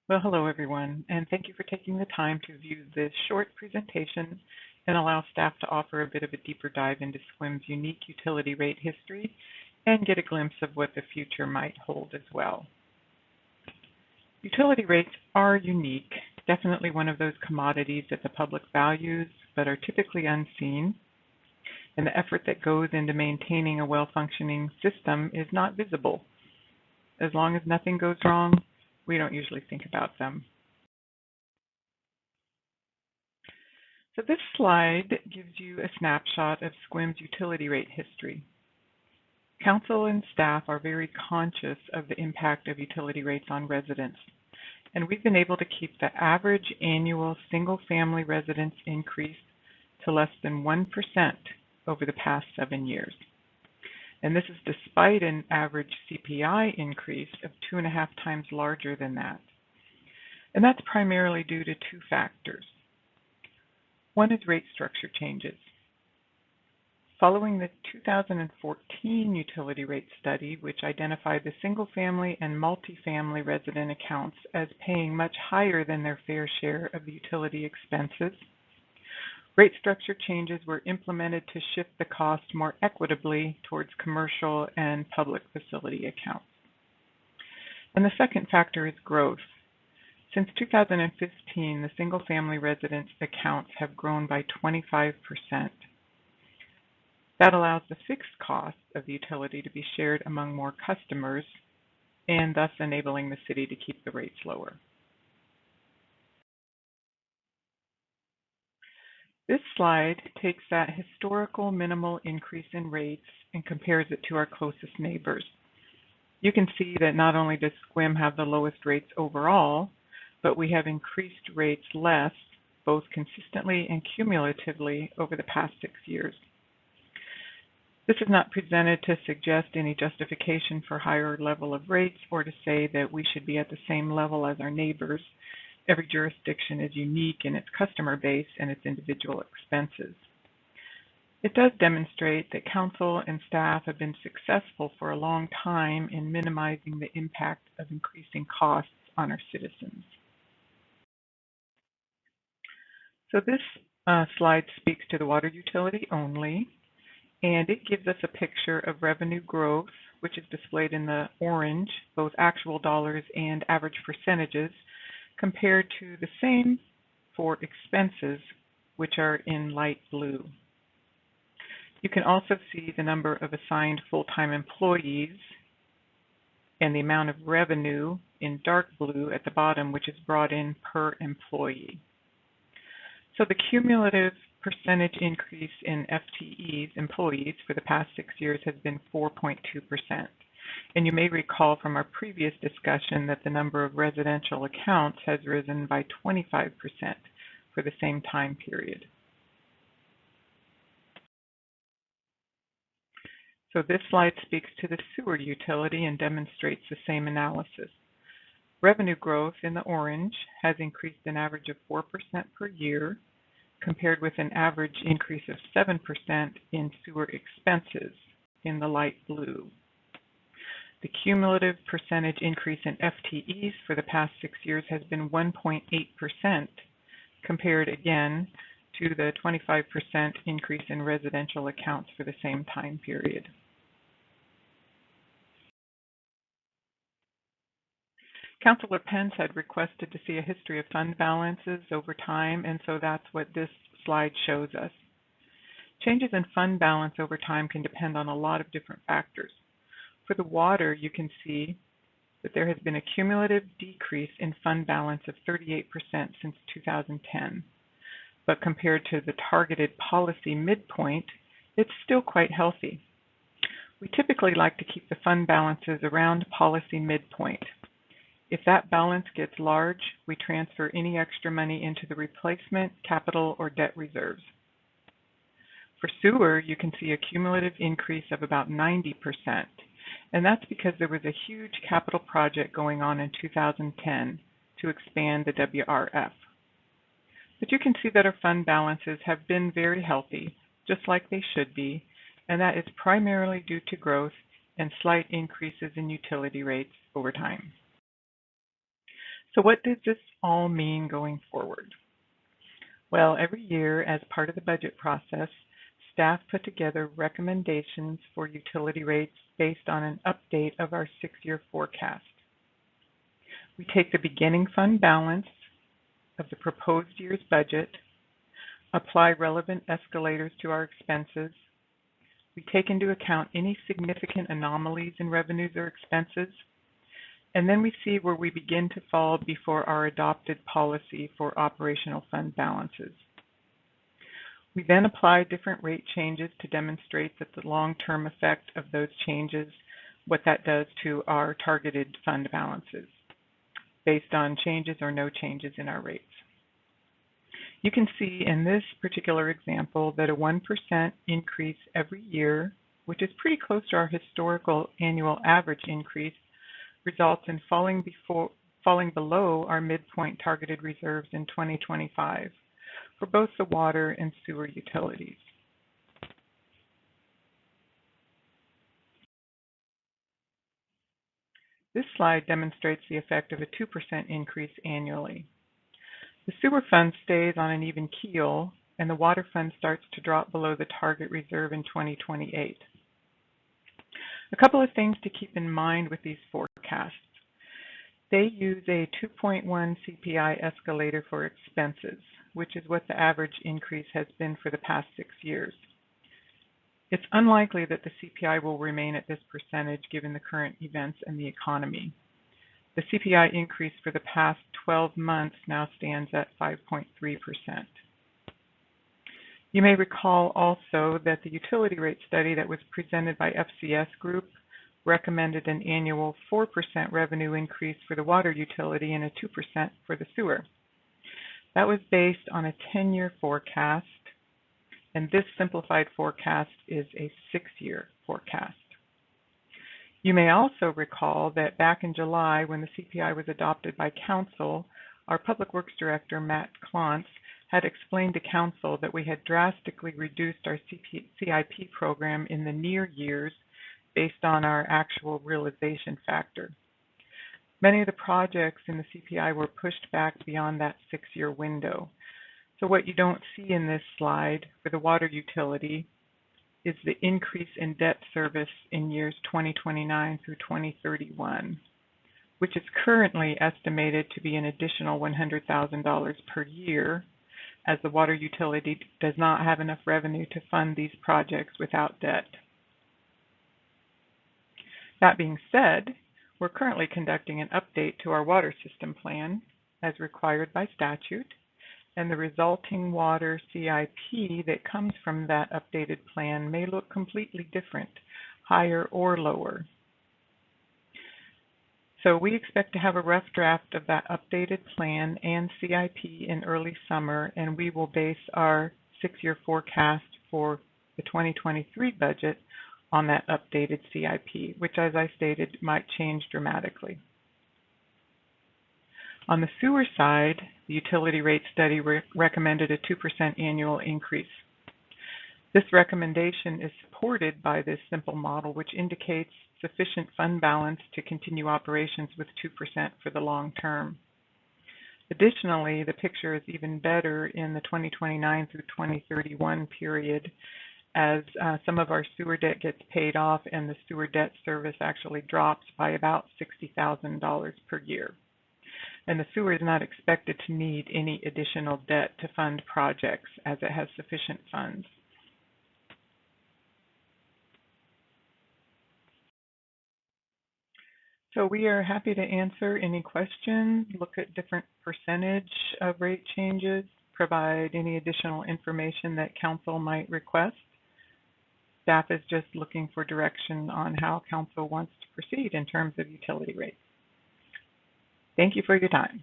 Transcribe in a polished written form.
Well, hello everyone, and thank you for taking the time to view this short presentation and allow staff to offer a bit of a deeper dive into Sequim's unique utility rate history and get a glimpse of what the future might hold as well. Utility rates are unique, definitely one of those commodities that the public values but are typically unseen, and the effort that goes into maintaining a well-functioning system is not visible. As long as nothing goes wrong, we don't usually think about them. So this slide gives you a snapshot of Sequim's utility rate history. Council and staff are very conscious of the impact of utility rates on residents, and we've been able to keep the average annual single-family residence increase to less than 1% over the past 7 years. And this is despite an average CPI increase of 2.5 times larger than that. And that's primarily due to two factors. One is rate structure changes. Following the 2014 utility rate study, which identified the single-family and multifamily resident accounts as paying much higher than their fair share of the utility expenses, rate structure changes were implemented to shift the cost more equitably towards commercial and public facility accounts. And the second factor is growth. Since 2015, the single-family residence accounts have grown by 25%. That allows the fixed cost of the utility to be shared among more customers, and thus enabling the city to keep the rates lower. This slide takes that historical minimal increase in rates and compares it to our closest neighbors. You can see that not only does Sequim have the lowest rates overall, but we have increased rates less, both consistently and cumulatively over the past 6 years. This is not presented to suggest any justification for higher level of rates or to say that we should be at the same level as our neighbors. Every jurisdiction is unique in its customer base and its individual expenses. It does demonstrate that council and staff have been successful for a long time in minimizing the impact of increasing costs on our citizens. So this slide speaks to the water utility only, and it gives us a picture of revenue growth, which is displayed in the orange, both actual dollars and average percentages, compared to the same for expenses, which are in light blue. You can also see the number of assigned full-time employees and the amount of revenue in dark blue at the bottom, which is brought in per employee. So the cumulative percentage increase in FTEs, employees, for the past 6 years has been 4.2%. And you may recall from our previous discussion that the number of residential accounts has risen by 25% for the same time period. So this slide speaks to the sewer utility and demonstrates the same analysis. Revenue growth in the orange has increased an average of 4% per year, compared with an average increase of 7% in sewer expenses in the light blue. The cumulative percentage increase in FTEs for the past 6 years has been 1.8%, compared again to the 25% increase in residential accounts for the same time period. Councilor Pence had requested to see a history of fund balances over time, and so that's what this slide shows us. Changes in fund balance over time can depend on a lot of different factors. For the water, you can see that there has been a cumulative decrease in fund balance of 38% since 2010. But compared to the targeted policy midpoint, it's still quite healthy. We typically like to keep the fund balances around policy midpoint. If that balance gets large, we transfer any extra money into the replacement, capital, or debt reserves. For sewer, you can see a cumulative increase of about 90%, and that's because there was a huge capital project going on in 2010 to expand the WRF. But you can see that our fund balances have been very healthy, just like they should be, and that is primarily due to growth and slight increases in utility rates over time. So what does this all mean going forward? Well, every year as part of the budget process, staff put together recommendations for utility rates based on an update of our 6-year forecast. We take the beginning fund balance of the proposed year's budget, apply relevant escalators to our expenses. We take into account any significant anomalies in revenues or expenses, and then we see where we begin to fall before our adopted policy for operational fund balances. We then apply different rate changes to demonstrate that the long-term effect of those changes, what that does to our targeted fund balances, based on changes or no changes in our rates. You can see in this particular example that a 1% increase every year, which is pretty close to our historical annual average increase, results in falling below our midpoint targeted reserves in 2025 for both the water and sewer utilities. This slide demonstrates the effect of a 2% increase annually. The sewer fund stays on an even keel, and the water fund starts to drop below the target reserve in 2028. A couple of things to keep in mind with these forecasts. They use a 2.1 CPI escalator for expenses, which is what the average increase has been for the past 6 years. It's unlikely that the CPI will remain at this percentage given the current events and the economy. The CPI increase for the past 12 months now stands at 5.3%. You may recall also that the utility rate study that was presented by FCS Group recommended an annual 4% revenue increase for the water utility and a 2% for the sewer. That was based on a 10-year forecast, and this simplified forecast is a 6-year forecast. You may also recall that back in July, when the CPI was adopted by Council, our Public Works Director, Matt Klontz, had explained to Council that we had drastically reduced our CIP program in the near years based on our actual realization factor. Many of the projects in the CPI were pushed back beyond that 6-year window. So what you don't see in this slide for the water utility is the increase in debt service in years 2029 through 2031, which is currently estimated to be an additional $100,000 per year, as the water utility does not have enough revenue to fund these projects without debt. That being said, we're currently conducting an update to our water system plan as required by statute, and the resulting water CIP that comes from that updated plan may look completely different, higher or lower. So we expect to have a rough draft of that updated plan and CIP in early summer, and we will base our 6-year forecast for the 2023 budget on that updated CIP, which, as I stated, might change dramatically. On the sewer side, the utility rate study recommended a 2% annual increase. This recommendation is supported by this simple model, which indicates sufficient fund balance to continue operations with 2% for the long term. Additionally, the picture is even better in the 2029 through 2031 period, as some of our sewer debt gets paid off and the sewer debt service actually drops by about $60,000 per year. And the sewer is not expected to need any additional debt to fund projects, as it has sufficient funds. So we are happy to answer any questions, look at different percentage of rate changes, provide any additional information that Council might request. Staff is just looking for direction on how Council wants to proceed in terms of utility rates. Thank you for your time.